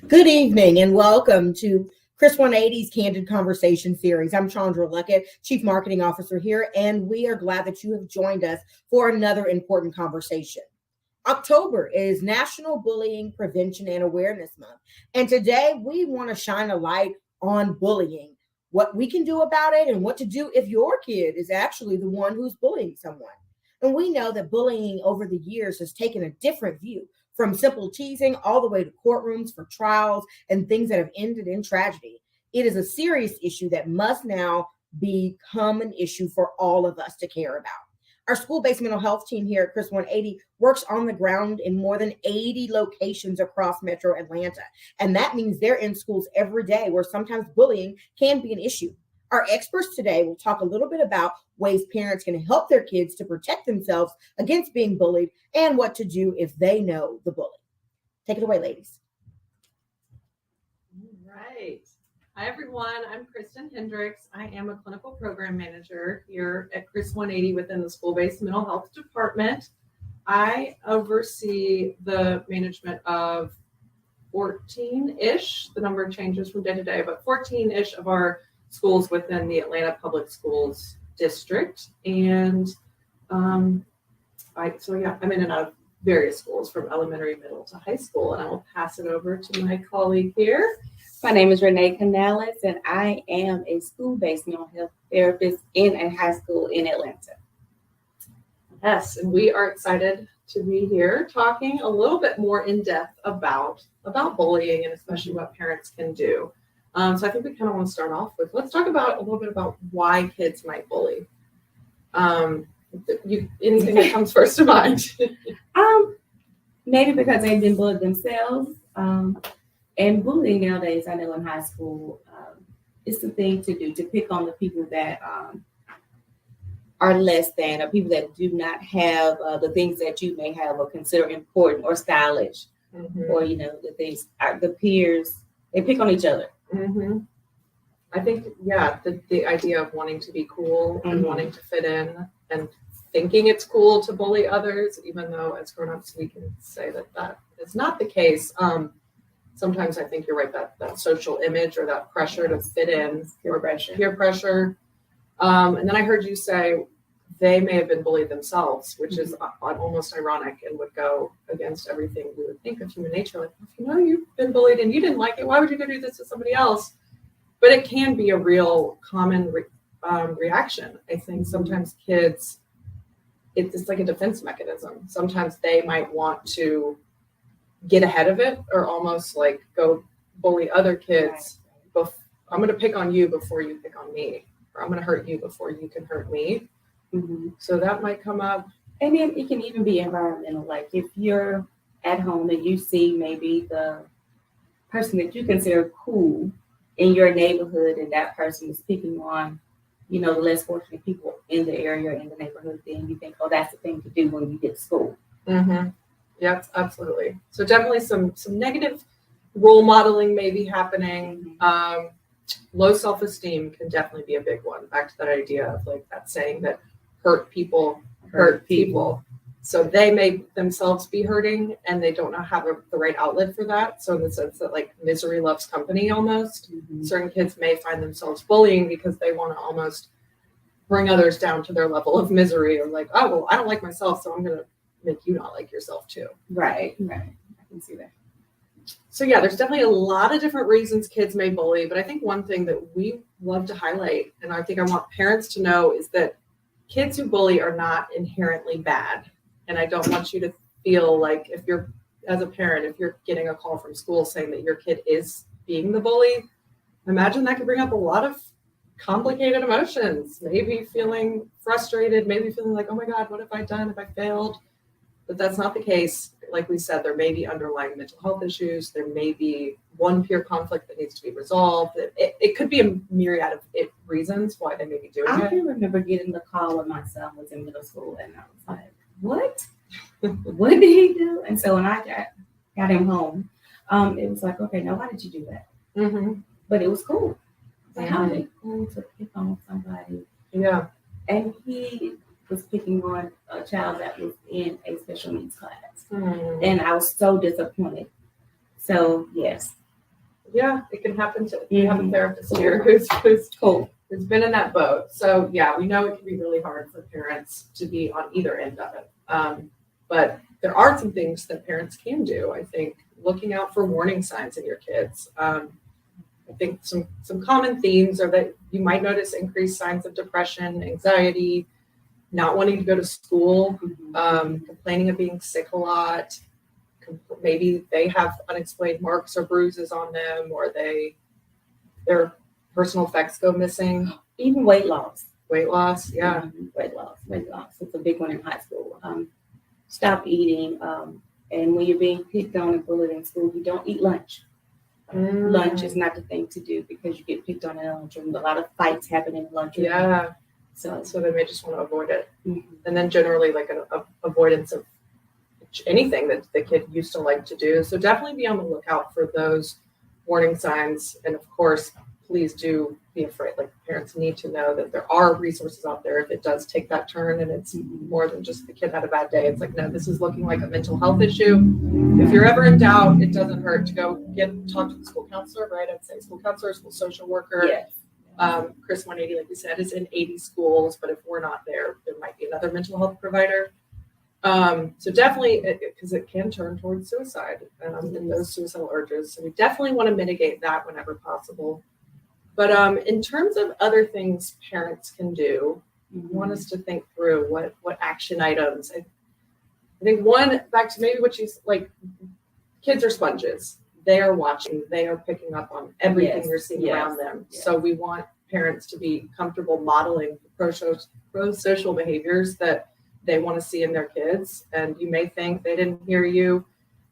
Good evening and welcome to Chris 180's Candid Conversation Series. I'm Chandra Luckett, Chief Marketing Officer here, and we are glad that you have joined us for another important conversation. October is National Bullying Prevention and Awareness Month, and today we want to shine a light on bullying, what we can do about it, and what to do if your kid is actually the one who's bullying someone. And we know that bullying over the years has taken a different view from simple teasing all the way to courtrooms for trials and things that have ended in tragedy. It is a serious issue that must now become an issue for all of us to care about. Our school-based mental health team here at Chris 180 works on the ground in more than 80 locations across Metro Atlanta. And that means they're in schools every day where sometimes bullying can be an issue. Our experts today will talk a little bit about ways parents can help their kids to protect themselves against being bullied and what to do if they know the bully. Take it away, ladies. All right. Hi, everyone. I'm Kristen Hendrix. I am a clinical program manager here at Chris 180 within the school-based mental health department. I oversee the management of 14-ish, the number changes from day to day, but 14-ish of our schools within the Atlanta Public Schools district. And I'm in and out of various schools from elementary, middle to high school. And I will pass it over to my colleague here. My name is Renee Canales, and I am a school-based mental health therapist in a high school in Atlanta. Yes, and we are excited to be here talking a little bit more in depth about bullying and especially what parents can do. So I think we kind of want to start off with, let's talk about a little bit about why kids might bully. Anything that comes first to mind? Maybe because they've been bullied themselves. And bullying nowadays, I know in high school, it's the thing to do, to pick on the people that are less than, or people that do not have the things that you may have or consider important or stylish, or, the things, the peers, they pick on each other. Mm-hmm. I think, the idea of wanting to be cool and wanting to fit in and thinking it's cool to bully others, even though as grown-ups we can say that is not the case. Sometimes I think you're right, that social image or that pressure to fit in, peer pressure. And then I heard you say they may have been bullied themselves, which is almost ironic and would go against everything we would think of human nature. Like, if you know you've been bullied and you didn't like it, why would you go do this to somebody else? But it can be a real common reaction. I think sometimes kids, it's like a defense mechanism. Sometimes they might want to get ahead of it or almost like go bully other kids. Right. I'm going to pick on you before you pick on me, or I'm going to hurt you before you can hurt me. Mm-hmm. So that might come up. And then it can even be environmental. Like if you're at home and you see maybe the person that you consider cool in your neighborhood and that person is picking on, the less fortunate people in the area, in the neighborhood, then you think, oh, that's the thing to do when you get to school. Mm-hmm. Yep, absolutely. So definitely some negative role modeling may be happening. Low self-esteem can definitely be a big one. Back to that idea of like that saying that hurt people hurt people. So they may themselves be hurting and they don't know how the right outlet for that. So in the sense that like misery loves company almost, certain kids may find themselves bullying because they want to almost bring others down to their level of misery, or like, oh, well, I don't like myself, so I'm going to make you not like yourself too. Right. I can see that. So yeah, there's definitely a lot of different reasons kids may bully, but I think one thing that we love to highlight, and I think I want parents to know, is that kids who bully are not inherently bad. And I don't want you to feel like if you're, as a parent, if you're getting a call from school saying that your kid is being the bully, imagine that could bring up a lot of complicated emotions, maybe feeling frustrated, maybe feeling like, oh my God, what have I done? Have I failed? But that's not the case. Like we said, there may be underlying mental health issues. There may be one peer conflict that needs to be resolved. It could be a myriad of reasons why they may be doing it. I can remember getting the call when my son was in middle school, and I was like, what? What did he do? And so when I got him home, it was like, okay, now why did you do that? Mm-hmm. But it was cool. Like, how is it cool to pick on somebody? Yeah. And he was picking on a child that was in a special needs class. And I was so disappointed. So, yes, Yeah, it can happen to. We have a therapist here who's been in that boat. So yeah, we know it can be really hard for parents to be on either end of it. But there are some things that parents can do. I think looking out for warning signs in your kids. I think some common themes are that you might notice increased signs of depression, anxiety, not wanting to go to school, complaining of being sick a lot. Maybe they have unexplained marks or bruises on them, or their personal effects go missing. Even weight loss. Weight loss, yeah. Weight loss. It's a big one in high school. Stop eating. And when you're being picked on and bullied in school, you don't eat lunch. Lunch is not the thing to do because you get picked on in the lunchroom. A lot of fights happen in the lunchroom. Yeah. So they may just want to avoid it. And then generally like an avoidance of anything that the kid used to like to do. So definitely be on the lookout for those warning signs. And of course, please do be afraid. Like parents need to know that there are resources out there if it does take that turn and it's more than just the kid had a bad day. It's like, no, this is looking like a mental health issue. If you're ever in doubt, it doesn't hurt to go talk to the school counselor, right? I'd say school counselor, school social worker. Yes. Chris 180, like we said, is in 80 schools, but if we're not there, there might be another mental health provider. So definitely, because it can turn towards suicide and those suicidal urges. So we definitely want to mitigate that whenever possible. But in terms of other things parents can do, I want us to think through what action items. I think one, back to maybe what you like, kids are sponges. They are watching, they are picking up on everything you're seeing around them. Yes. So we want parents to be comfortable modeling pro-social behaviors that they want to see in their kids. And you may think they didn't hear you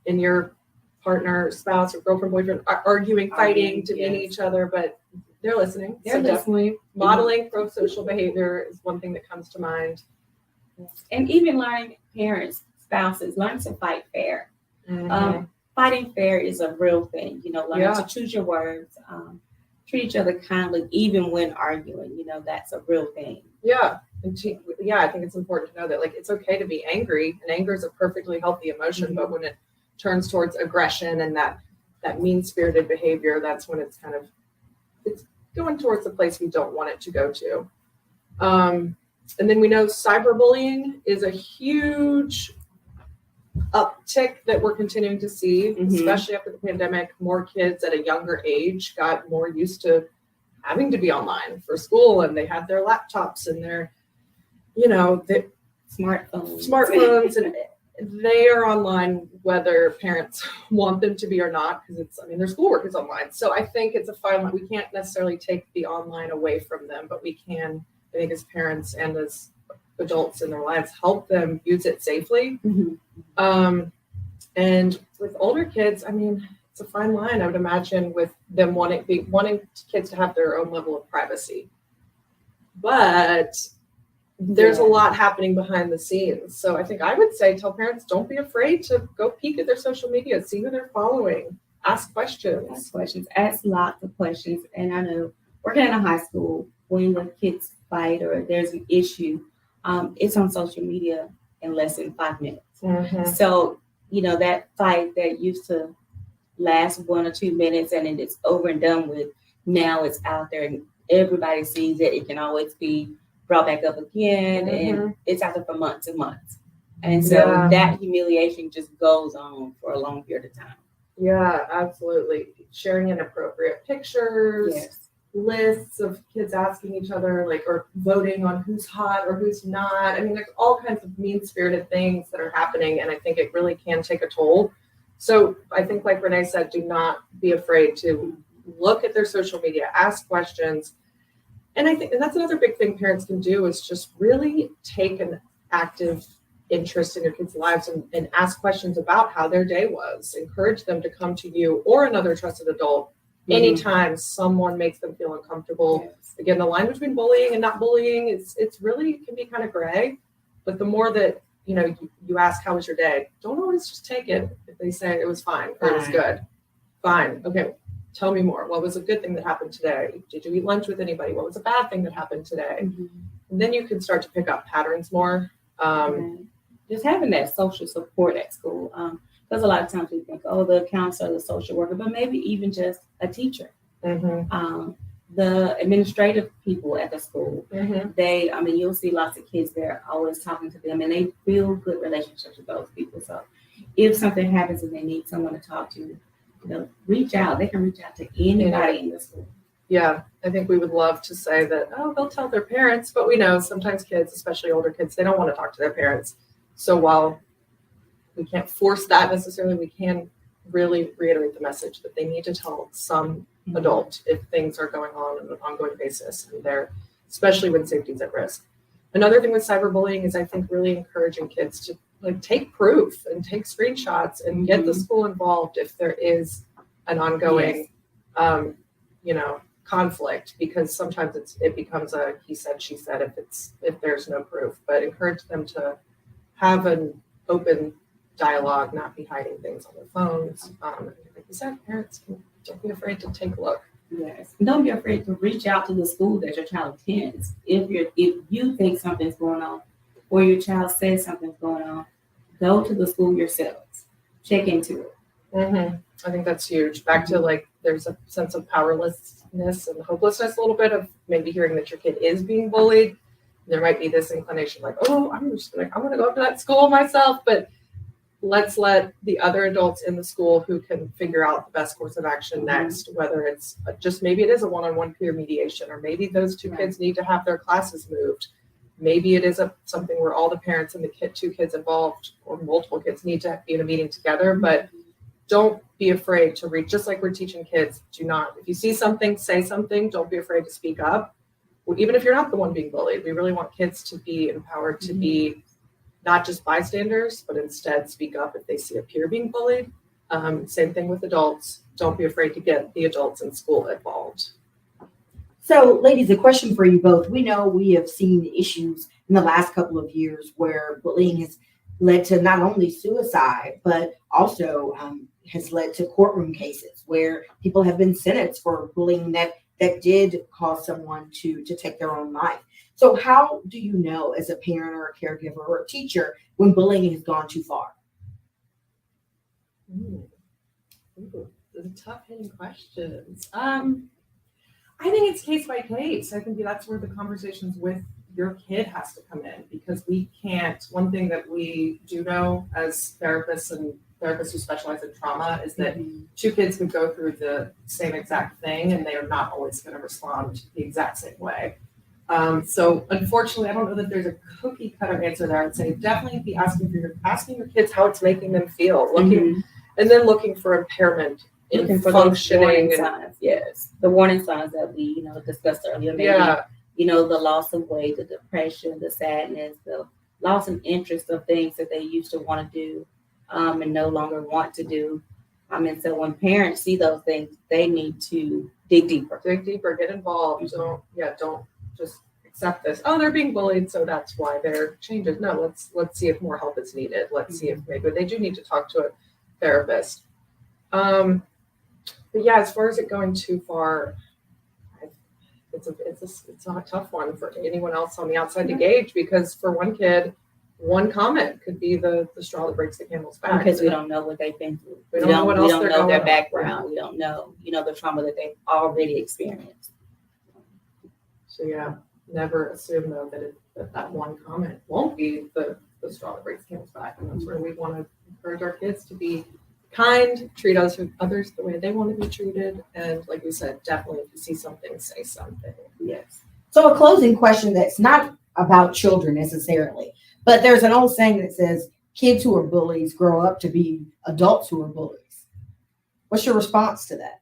in your partner, spouse, or girlfriend, boyfriend arguing, fighting, demeaning each other, but they're listening. They're listening. Modeling pro-social behavior is one thing that comes to mind. And even learning parents, spouses, learn to fight fair. Fighting fair is a real thing. Learn to choose your words, treat each other kindly, even when arguing. That's a real thing. Yeah. And I think it's important to know that like it's okay to be angry, and anger is a perfectly healthy emotion. But when it turns towards aggression and that mean-spirited behavior, that's when it's going towards the place we don't want it to go to. And then we know cyberbullying is a huge uptick that we're continuing to see, especially after the pandemic. More kids at a younger age got more used to having to be online for school, and they had their laptops and their, smartphones, and they are online whether parents want them to be or not, because their schoolwork is online. So I think it's a fine line. We can't necessarily take the online away from them, but we can, I think, as parents and as adults in their lives, help them use it safely. And with older kids, it's a fine line, I would imagine, with them wanting kids to have their own level of privacy. But there's a lot happening behind the scenes. So I think I would say tell parents, don't be afraid to go peek at their social media, see who they're following, ask questions. Ask lots of questions. And I know working in a high school, when the kids fight or there's an issue, it's on social media in less than 5 minutes. So, that fight that used to last 1 or 2 minutes and it's over and done with, now it's out there and everybody sees it. It can always be brought back up again, and it's out there for months and months. And so that humiliation just goes on for a long period of time. Yeah, absolutely. Sharing inappropriate pictures, lists of kids asking each other, or voting on who's hot or who's not. There's all kinds of mean-spirited things that are happening, and I think it really can take a toll. So I think, like Renee said, do not be afraid to look at their social media, ask questions. And I think that's another big thing parents can do is just really take an active interest in your kids' lives and ask questions about how their day was. Encourage them to come to you or another trusted adult anytime someone makes them feel uncomfortable. Again, the line between bullying and not bullying, it's really can be kind of gray. But the more that you ask, how was your day? Don't always just take it if they say it was fine or it was good. Fine. Okay. Tell me more. What was a good thing that happened today? Did you eat lunch with anybody? What was a bad thing that happened today? And then you can start to pick up patterns more. Just having that social support at school. Because a lot of times we think, oh, the counselor, the social worker, but maybe even just a teacher. The administrative people at the school, you'll see lots of kids there always talking to them, and they build good relationships with those people. So if something happens and they need someone to talk to, reach out. They can reach out to anybody in the school. Yeah, I think we would love to say that, oh, they'll tell their parents, but we know sometimes kids, especially older kids, they don't want to talk to their parents. So while we can't force that necessarily, we can really reiterate the message that they need to tell some adult if things are going on an ongoing basis, and they're, especially when safety is at risk. Another thing with cyberbullying is I think really encouraging kids to take proof and take screenshots and get the school involved if there is an ongoing, conflict, because sometimes it becomes a he said, she said if there's no proof. But encourage them to have an open dialogue, not be hiding things on their phones. Like you said, parents, don't be afraid to take a look. Yes, and don't be afraid to reach out to the school that your child attends. If you think something's going on, or your child says something's going on, go to the school yourselves. Check into it. I think that's huge. Back to there's a sense of powerlessness and hopelessness a little bit of maybe hearing that your kid is being bullied. There might be this inclination oh, I'm going to go up to that school myself. But let's let the other adults in the school who can figure out the best course of action next, whether it's just maybe it is a one-on-one peer mediation, or maybe those two kids need to have their classes moved. Maybe it is something where all the parents and the two kids involved, or multiple kids, need to be in a meeting together. But don't be afraid to reach, just like we're teaching kids. If you see something, say something. Don't be afraid to speak up. Even if you're not the one being bullied, we really want kids to be empowered to be not just bystanders, but instead speak up if they see a peer being bullied. Same thing with adults. Don't be afraid to get the adults in school involved. So, ladies, a question for you both. We know we have seen issues in the last couple of years where bullying has led to not only suicide, but also has led to courtroom cases where people have been sentenced for bullying that did cause someone to take their own life. So how do you know, as a parent or a caregiver or a teacher, when bullying has gone too far? Tough hitting questions. I think it's case by case. I think that's where the conversations with your kid has to come in, because we can't. One thing that we do know as therapists and therapists who specialize in trauma is that two kids could go through the same exact thing and they are not always going to respond the exact same way. So unfortunately, I don't know that there's a cookie cutter answer there. I would say definitely be asking your kids how it's making them feel, and then looking for impairment in functioning. The warning signs that we discussed earlier. Maybe, the loss of weight, the depression, the sadness, the loss of interest of things that they used to want to do and no longer want to do. And so when parents see those things, they need to dig deeper, get involved. Don't just accept this. Oh, they're being bullied, so that's why they're changes. No, let's see if more help is needed. Let's see if maybe they do need to talk to a therapist. But yeah, as far as it going too far, it's a tough one for anyone else on the outside to gauge, because for one kid, one comment could be the straw that breaks the camel's back. Because we don't know what they've been through. We don't know what else we don't they're know their going background. We don't know, the trauma that they've already experienced. So yeah, never assume though that one comment won't be the straw that breaks the camel's back. And that's where we want to encourage our kids to be kind, treat others the way they want to be treated. And like we said, definitely if you see something, say something. Yes. So a closing question that's not about children necessarily, but there's an old saying that says kids who are bullies grow up to be adults who are bullies. What's your response to that?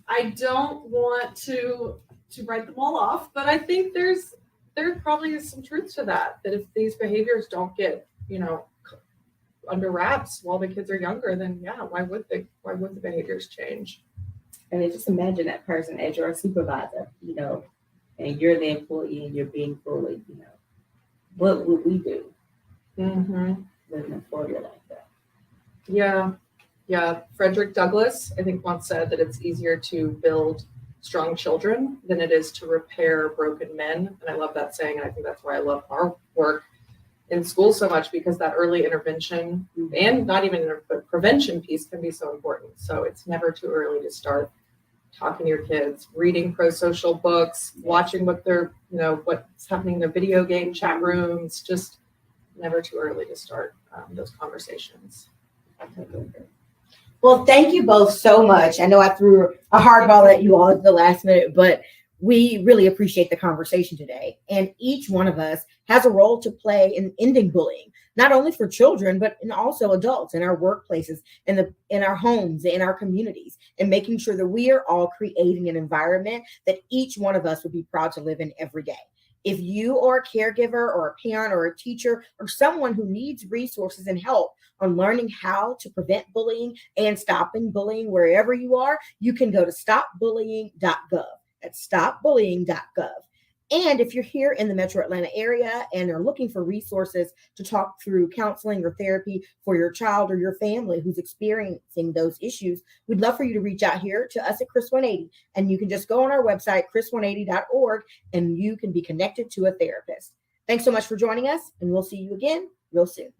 I don't want to write them all off, but I think there probably is some truth to that if these behaviors don't get, under wraps while the kids are younger, then why would the behaviors change? And then just imagine that person as your supervisor, and you're the employee and you're being bullied, what would we do with an employer like that? Yeah. Frederick Douglass, I think, once said that it's easier to build strong children than it is to repair broken men. And I love that saying. And I think that's why I love our work. in school so much because that early intervention and not even but prevention piece can be so important. So it's never too early to start talking to your kids, reading pro-social books, watching what they're, what's happening in the video game chat rooms, just never too early to start those conversations. Well, thank you both so much. I know I threw a hardball at you all at the last minute, but we really appreciate the conversation today. And each one of us has a role to play in ending bullying, not only for children, but also adults in our workplaces, in our homes, in our communities, and making sure that we are all creating an environment that each one of us would be proud to live in every day. If you are a caregiver or a parent or a teacher or someone who needs resources and help on learning how to prevent bullying and stopping bullying wherever you are, you can go to stopbullying.gov. That's stopbullying.gov. And if you're here in the Metro Atlanta area and are looking for resources to talk through counseling or therapy for your child or your family who's experiencing those issues, we'd love for you to reach out here to us at Chris 180. And you can just go on our website, chris180.org, and you can be connected to a therapist. Thanks so much for joining us, and we'll see you again real soon.